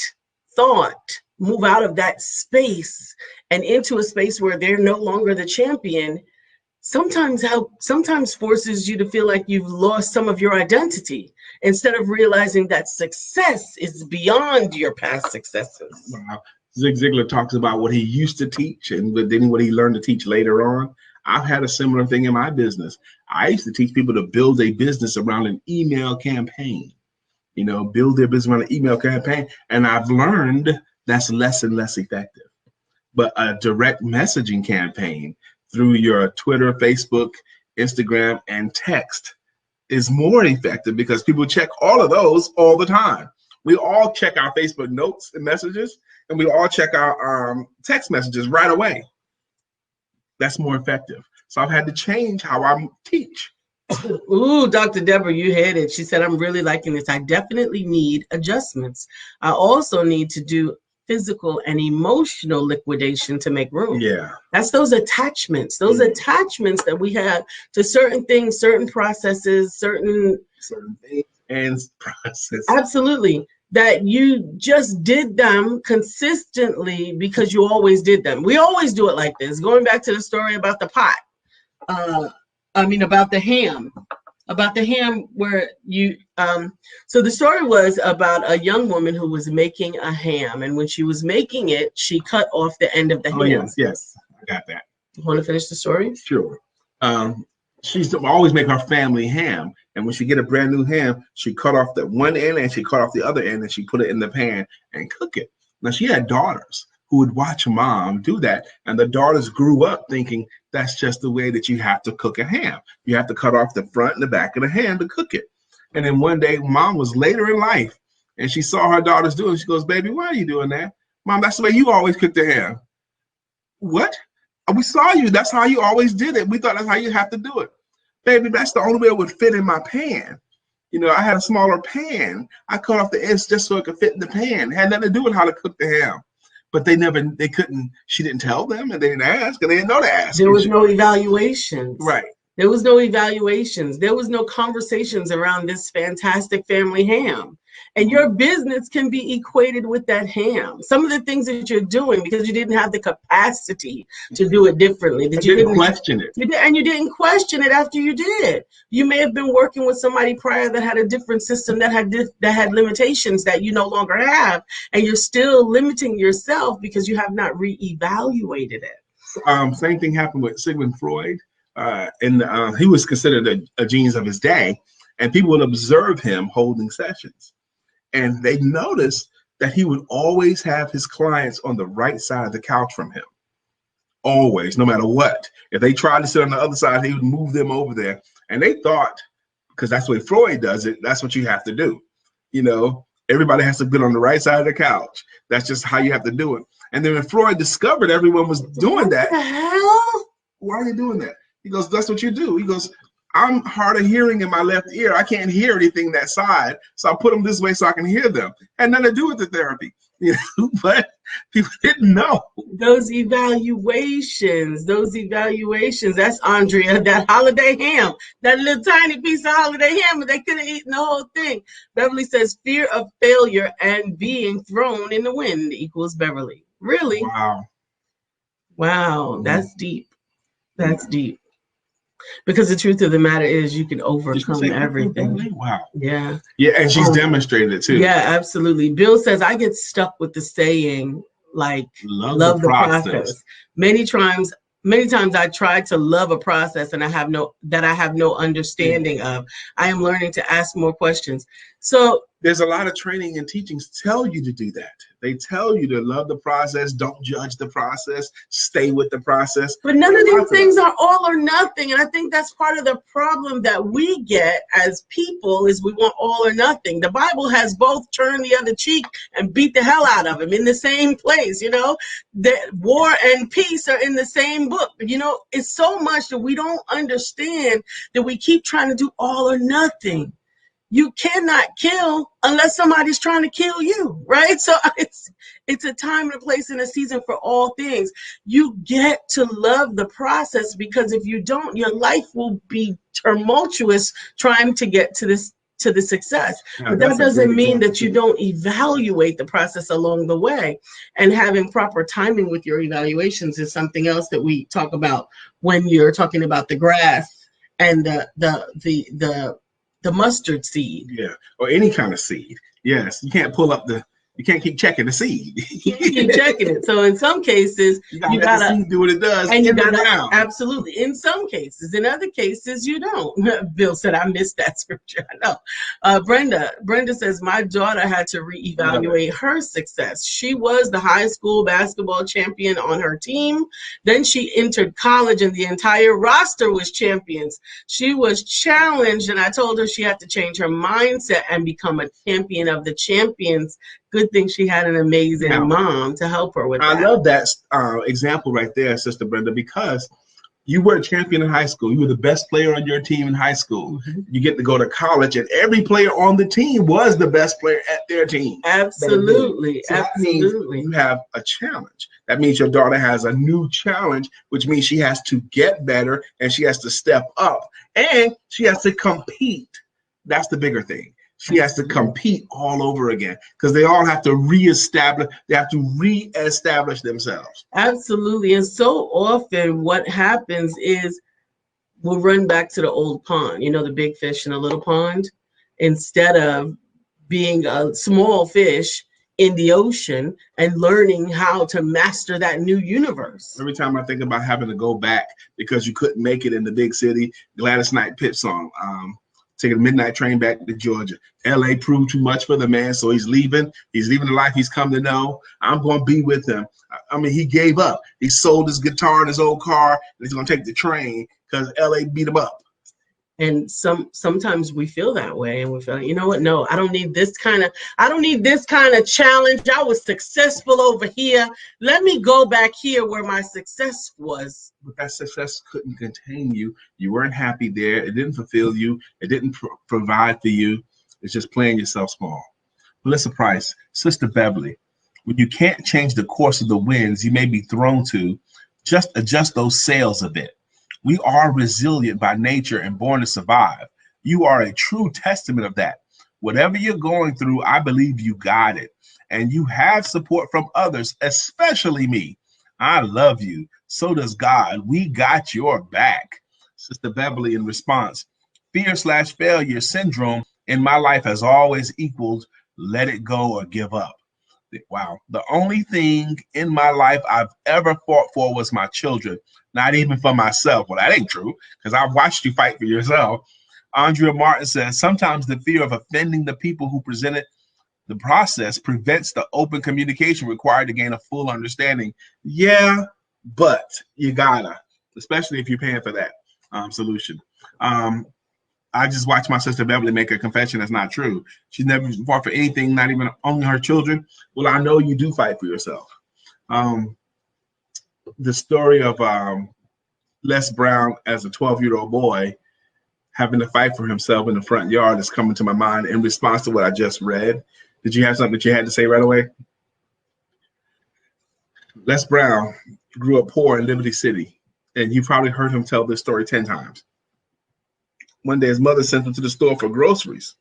thought, move out of that space and into a space where they're no longer the champion, sometimes forces you to feel like you've lost some of your identity, instead of realizing that success is beyond your past successes. Wow. Zig Ziglar talks about what he used to teach and then what he learned to teach later on. I've had a similar thing in my business. I used to teach people to build a business around an email campaign, build their business around an email campaign. And I've learned that's less and less effective. But a direct messaging campaign through your Twitter, Facebook, Instagram, and text is more effective, because people check all of those all the time. We all check our Facebook notes and messages, and we all check our text messages right away. That's more effective. So I've had to change how I teach. Ooh, Dr. Deborah, you hit it. She said, I'm really liking this. I definitely need adjustments. I also need to do physical and emotional liquidation to make room. Yeah. That's those attachments that we have to certain things, certain processes, certain things and processes. Absolutely. That you just did them consistently because you always did them. We always do it like this. Going back to the story about the pot. About the ham where you, so the story was about a young woman who was making a ham, and when she was making it, she cut off the end of the ham. Yes, I got that. You want to finish the story? Sure. She used to always make her family ham, and when she get a brand new ham, she cut off the one end and she cut off the other end, and she put it in the pan and cook it. Now she had daughters who would watch mom do that, and the daughters grew up thinking that's just the way that you have to cook a ham. You have to cut off the front and the back of the ham to cook it. And then one day, mom was later in life, and she saw her daughters do it. She goes, "Baby, why are you doing that? Mom, that's the way you always cook the ham." What? We saw you. That's how you always did it. We thought that's how you have to do it. Baby, that's the only way it would fit in my pan. You know, I had a smaller pan. I cut off the ends just so it could fit in the pan. It had nothing to do with how to cook the ham. But they couldn't, she didn't tell them, and they didn't ask, and they didn't know to ask. There was no evaluations. Right. There was no evaluations. There was no conversations around this fantastic family ham. And your business can be equated with that ham. Some of the things that you're doing because you didn't have the capacity to do it differently. That you didn't question it. And you didn't question it after you did. You may have been working with somebody prior that had a different system that had limitations that you no longer have, and you're still limiting yourself because you have not reevaluated it. Same thing happened with Sigmund Freud. He was considered a genius of his day, and people would observe him holding sessions. And they noticed that he would always have his clients on the right side of the couch from him. Always, no matter what. If they tried to sit on the other side, he would move them over there. And they thought, because that's the way Freud does it, that's what you have to do. You know, everybody has to be on the right side of the couch. That's just how you have to do it. And then when Freud discovered everyone was doing that, what the hell? Why are you doing that? He goes, that's what you do. He goes, I'm hard of hearing in my left ear. I can't hear anything that side. So I put them this way so I can hear them. Had nothing to do with the therapy, you know, but people didn't know. Those evaluations, that's Andrea, that holiday ham, that little tiny piece of holiday ham, but they could have eaten the whole thing. Beverly says, fear of failure and being thrown in the wind equals Beverly. Really? Wow, that's deep. That's deep. Because the truth of the matter is you can overcome everything. Wow. Yeah. Yeah, and she's demonstrated it too. Yeah, absolutely. Bill says, I get stuck with the saying, like, love the process. Many times I try to love a process and I have no understanding of. I am learning to ask more questions. So there's a lot of training and teachings tell you to do that. They tell you to love the process, don't judge the process, stay with the process. But none of these things are all or nothing. And I think that's part of the problem that we get as people is we want all or nothing. The Bible has both turn the other cheek and beat the hell out of them in the same place, you know. That war and peace are in the same book. You know, it's so much that we don't understand that we keep trying to do all or nothing. You cannot kill unless somebody's trying to kill you, right? So it's a time and a place and a season for all things. You get to love the process, because if you don't, your life will be tumultuous trying to get to the success. Yeah, but that doesn't mean that you don't evaluate the process along the way. And having proper timing with your evaluations is something else that we talk about when you're talking about the grass and the mustard seed. Yeah, or any kind of seed. Yes, you can't keep checking the seed. You can't keep checking it. So in some cases, you gotta do what it does, and you gotta absolutely. In some cases, in other cases, you don't. Bill said, "I missed that scripture." I know. Brenda says, "My daughter had to reevaluate her success. She was the high school basketball champion on her team. Then she entered college, and the entire roster was champions. She was challenged, and I told her she had to change her mindset and become a champion of the champions." Good thing she had an amazing mom to help her with that. I love that example right there, Sister Brenda, because You were a champion in high school. You were the best player on your team in high school. You get to go to college, and every player on the team was the best player at their team. Absolutely. So absolutely. You have a challenge. That means your daughter has a new challenge, which means she has to get better, and she has to step up, and she has to compete. That's the bigger thing. She has to compete all over again because they all have to reestablish. They have to reestablish themselves. Absolutely. And so often what happens is we'll run back to the old pond, you know, the big fish in a little pond, instead of being a small fish in the ocean and learning how to master that new universe. Every time I think about having to go back because you couldn't make it in the big city, Gladys Knight Pitt song, taking a midnight train back to Georgia. LA proved too much for the man, so he's leaving. He's leaving the life he's come to know. I'm going to be with him. I mean, he gave up. He sold his guitar and his old car, and he's going to take the train because LA beat him up. And sometimes we feel that way, and we feel, you know what? No, I don't need this kind of challenge. I was successful over here. Let me go back here where my success was. But that success couldn't contain you. You weren't happy there. It didn't fulfill you. It didn't provide for you. It's just playing yourself small. Melissa Price, Sister Beverly, when you can't change the course of the winds you may be thrown to, just adjust those sails a bit. We are resilient by nature and born to survive. You are a true testament of that. Whatever you're going through, I believe you got it. And you have support from others, especially me. I love you. So does God. We got your back. Sister Beverly in response, fear/failure syndrome in my life has always equaled let it go or give up. Wow. The only thing in my life I've ever fought for was my children, not even for myself. Well, that ain't true because I've watched you fight for yourself. Andrea Martin says, sometimes the fear of offending the people who presented the process prevents the open communication required to gain a full understanding. Yeah, but you gotta, especially if you're paying for that solution. I just watched my sister Beverly make a confession that's not true. She's never fought for anything, not even only her children. Well, I know you do fight for yourself. The story of Les Brown as a 12-year-old boy having to fight for himself in the front yard is coming to my mind in response to what I just read. Did you have something that you had to say right away? Les Brown grew up poor in Liberty City, and you probably heard him tell this story 10 times. One day his mother sent him to the store for groceries.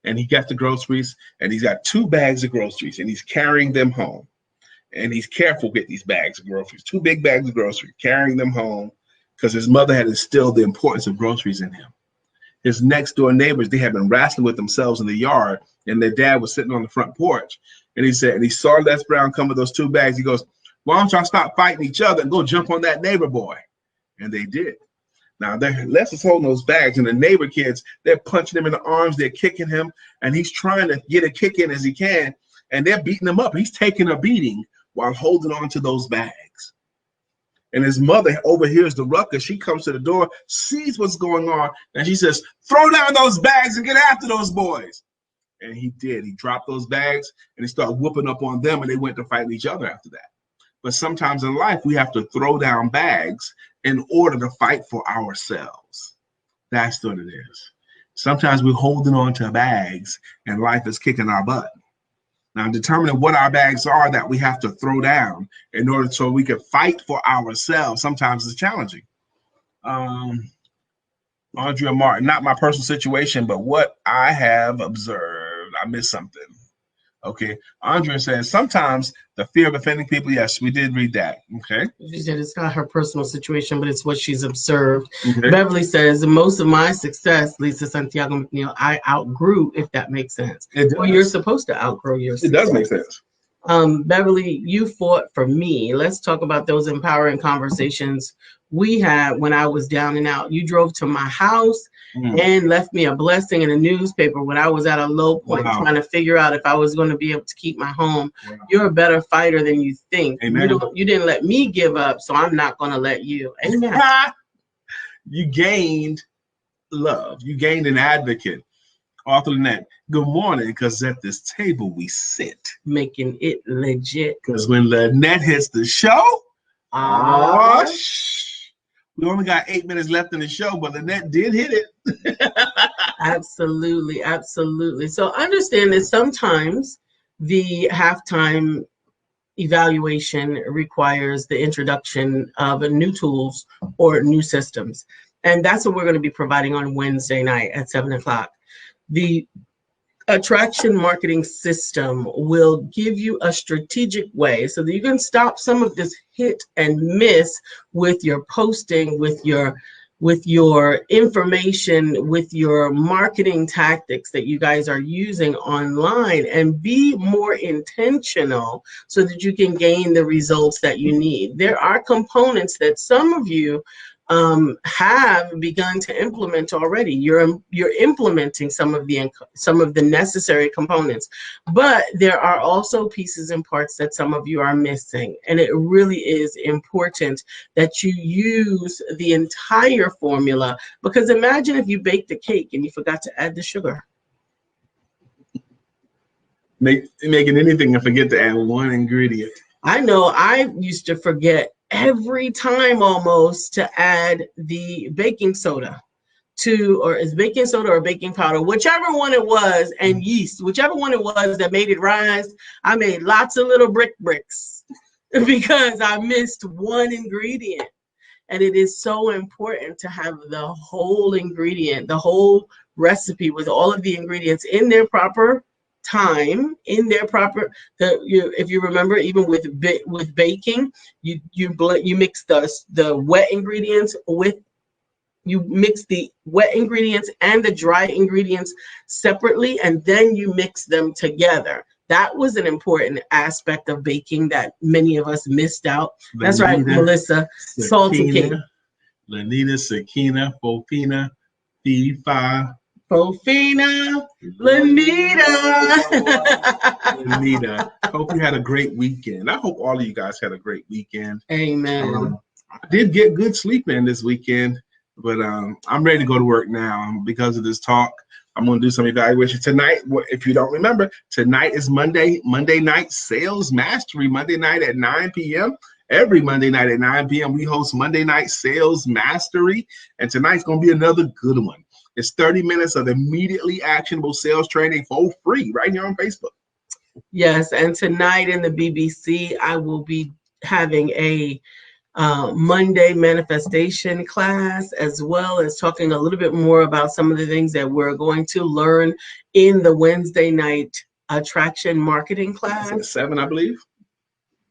And he got the groceries, and he's got 2 bags of groceries, and he's carrying them home. And he's careful with these bags of groceries, 2 big bags of groceries, carrying them home because his mother had instilled the importance of groceries in him. His next door neighbors, they had been wrestling with themselves in the yard, and their dad was sitting on the front porch. And he said, and he saw Les Brown come with those 2 bags. He goes, why don't y'all stop fighting each other and go jump on that neighbor boy? And they did. Now, Les is holding those bags, and the neighbor kids, they're punching him in the arms, they're kicking him, and he's trying to get a kick in as he can, and they're beating him up. He's taking a beating while holding on to those bags. And his mother overhears the ruckus. She comes to the door, sees what's going on, and she says, throw down those bags and get after those boys. And he did. He dropped those bags, and he started whooping up on them, and they went to fight each other after that. But sometimes in life, we have to throw down bags in order to fight for ourselves. That's what it is. Sometimes we're holding on to bags and life is kicking our butt. Now, determining what our bags are that we have to throw down in order so we can fight for ourselves sometimes is challenging. Andrea Martin, not my personal situation, but what I have observed. I missed something. Okay. Andrea says, sometimes the fear of offending people. Yes, we did read that. Okay. She said it's not her personal situation, but it's what she's observed. Okay. Beverly says, most of my success, Lisa Santiago McNeil, I outgrew, if that makes sense. Well, you're supposed to outgrow your success. It does make sense. Beverly, you fought for me. Let's talk about those empowering conversations we had when I was down and out. You drove to my house and left me a blessing in a newspaper when I was at a low point, trying to figure out if I was going to be able to keep my home. You're a better fighter than you think. Amen. You didn't let me give up, so I'm not going to let you. Amen. You gained love. You gained an advocate. Author Lynette, good morning, because at this table we sit. Making it legit. Because when Lynette hits the show, We only got 8 minutes left in the show, but Lynette did hit it. Absolutely, absolutely. So understand that sometimes the halftime evaluation requires the introduction of new tools or new systems. And that's what we're going to be providing on Wednesday night at 7 o'clock. The attraction marketing system will give you a strategic way so that you can stop some of this hit and miss with your posting, with your information, with your marketing tactics that you guys are using online, and be more intentional so that you can gain the results that you need. There are components that some of you have begun to implement already. You're implementing some of the necessary components, but there are also pieces and parts that some of you are missing, and it really is important that you use the entire formula, because imagine if you baked a cake and you forgot to add the sugar. Making anything and forget to add one ingredient. I know I used to forget every time almost to add the baking soda or is baking soda or baking powder, whichever one it was, and yeast, whichever one it was that made it rise. I made lots of little bricks because I missed one ingredient. And it is so important to have the whole ingredient, the whole recipe with all of the ingredients in their proper time, in their proper. If you remember, even with baking, you mix the wet ingredients with. You mix the wet ingredients and the dry ingredients separately, and then you mix them together. That was an important aspect of baking that many of us missed out. That's right, Melissa. Salty cake. Lanita, Sakina, Fofina, Fifa. Fofina, Lanita. Lanita. Hope you had a great weekend. I hope all of you guys had a great weekend. Amen. I did get good sleep in this weekend, but I'm ready to go to work now because of this talk. I'm going to do some evaluation tonight. If you don't remember, tonight is Monday night sales mastery, Monday night at 9 p.m. Every Monday night at 9 p.m. we host Monday night sales mastery, and tonight's going to be another good one. It's 30 minutes of immediately actionable sales training for free right here on Facebook. Yes, and tonight in the BBC, I will be having a Monday manifestation class, as well as talking a little bit more about some of the things that we're going to learn in the Wednesday night attraction marketing class. It's at 7, I believe.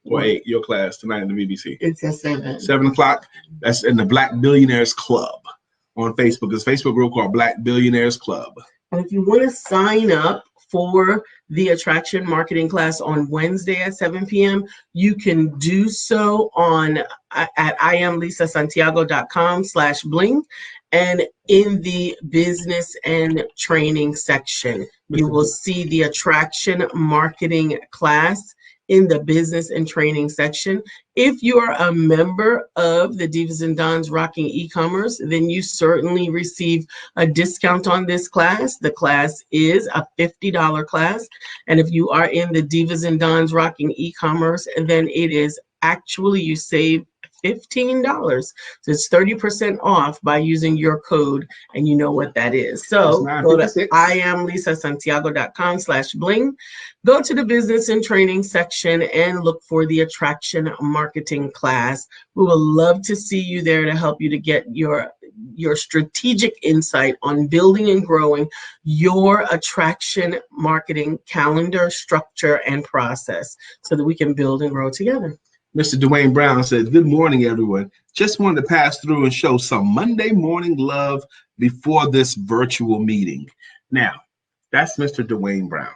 Or 8, your class tonight in the BBC. It's at 7. 7 o'clock. That's in the Black Billionaires Club on Facebook. It's a Facebook group called Black Billionaires Club. And if you want to sign up for the attraction marketing class on Wednesday at 7 p.m., you can do so at IamLisaSantiago.com/bling, and in the business and training section, you will see the attraction marketing class in the business and training section. If you are a member of the Divas and Dons Rocking E-Commerce, then you certainly receive a discount on this class. The class is a $50 class. And if you are in the Divas and Dons Rocking E-Commerce, then it is actually, you save $15. So it's 30% off by using your code, and you know what that is. So go to IamLisaSantiago.com/bling. Go to the business and training section and look for the attraction marketing class. We would love to see you there to help you to get your strategic insight on building and growing your attraction marketing calendar, structure, and process so that we can build and grow together. Mr. Dwayne Brown says, good morning, everyone. Just wanted to pass through and show some Monday morning love before this virtual meeting. Now, that's Mr. Dwayne Brown.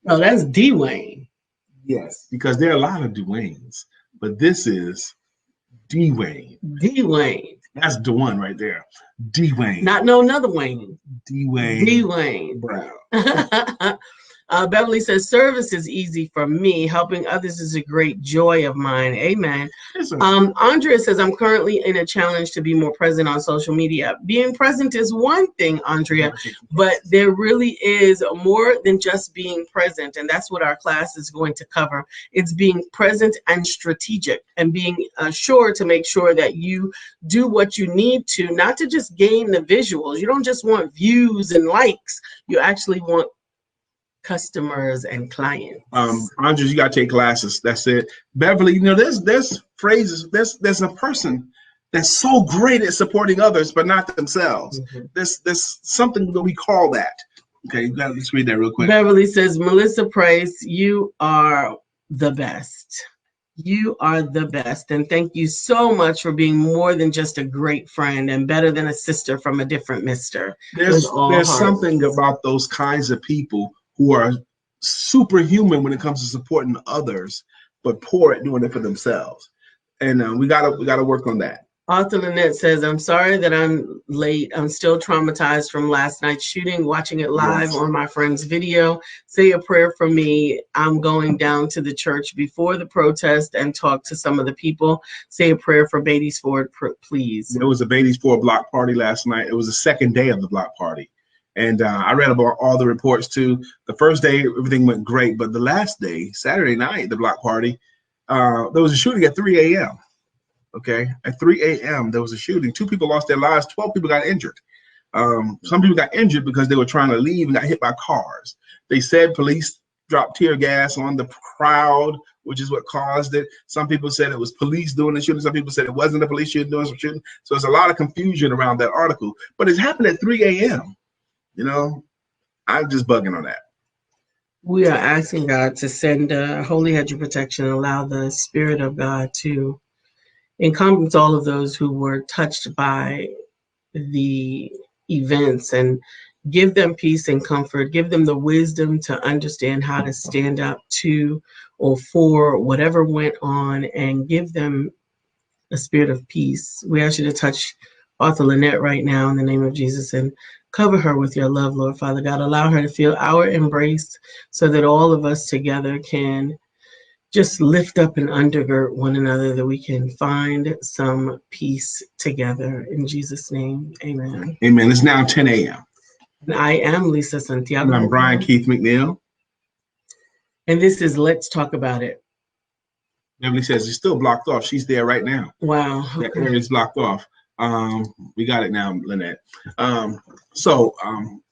Oh, that's Dwayne. Yes, because there are a lot of Dwaynes, but this is Dwayne. Dwayne. That's the one right there. Dwayne. Not no another Wayne. Dwayne. Dwayne Brown. Beverly says, service is easy for me. Helping others is a great joy of mine. Amen. Yes, sir. Andrea says, I'm currently in a challenge to be more present on social media. Being present is one thing, Andrea, but there really is more than just being present. And that's what our class is going to cover. It's being present and strategic, and being sure to make sure that you do what you need to, not to just gain the visuals. You don't just want views and likes. You actually want customers and clients. Andres, you got to take classes. That's it. Beverly, you know, there's phrases. There's a person that's so great at supporting others, but not themselves. Mm-hmm. There's something that we call that. Okay, let's read that real quick. Beverly says, Melissa Price, you are the best. You are the best. And thank you so much for being more than just a great friend and better than a sister from a different mister. There's something about those kinds of people who are superhuman when it comes to supporting others, but poor at doing it for themselves. And we gotta work on that. Arthur Lynette says, I'm sorry that I'm late. I'm still traumatized from last night's shooting, watching it live on my friend's video. Say a prayer for me. I'm going down to the church before the protest and talk to some of the people. Say a prayer for Beatty's Ford, please. There was a Beatty's Ford block party last night. It was the second day of the block party. And I read about all the reports too. The first day, everything went great. But the last day, Saturday night, the block party, there was a shooting at 3 a.m. Okay, at 3 a.m. there was a shooting. 2 people lost their lives. 12 people got injured. Some people got injured because they were trying to leave and got hit by cars. They said police dropped tear gas on the crowd, which is what caused it. Some people said it was police doing the shooting. Some people said it wasn't the police doing some shooting. So there's a lot of confusion around that article. But it happened at 3 a.m. You know, I'm just bugging on that. We are asking God to send a holy hedge of protection and allow the Spirit of God to encompass all of those who were touched by the events and give them peace and comfort, give them the wisdom to understand how to stand up to or for whatever went on, and give them a spirit of peace. We ask you to touch Arthur Lynette right now in the name of Jesus and cover her with your love, Lord Father God. Allow her to feel our embrace so that all of us together can just lift up and undergird one another, that we can find some peace together. In Jesus' name, amen. Amen. It's now 10 a.m. And I am Lisa Santiago. And I'm Brian Keith McNeil. And this is Let's Talk About It. Beverly says it's still blocked off. She's there right now. Wow. Okay. That area is blocked off. We got it now, Lynette. So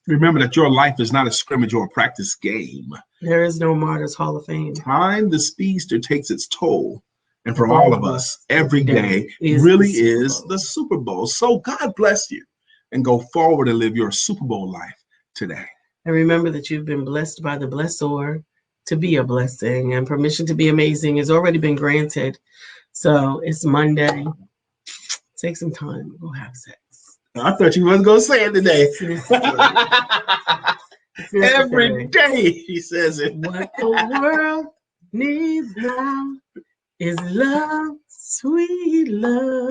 remember that your life is not a scrimmage or a practice game. There is no Martyrs Hall of Fame. Time the speedster takes its toll. And for all of us, every day really is the Super Bowl. So God bless you, and go forward and live your Super Bowl life today. And remember that you've been blessed by the blessor to be a blessing, and permission to be amazing has already been granted. So it's Monday. Take some time to go have sex. I thought you wasn't going to say it today. Every day he says it. What the world needs now is love, sweet love.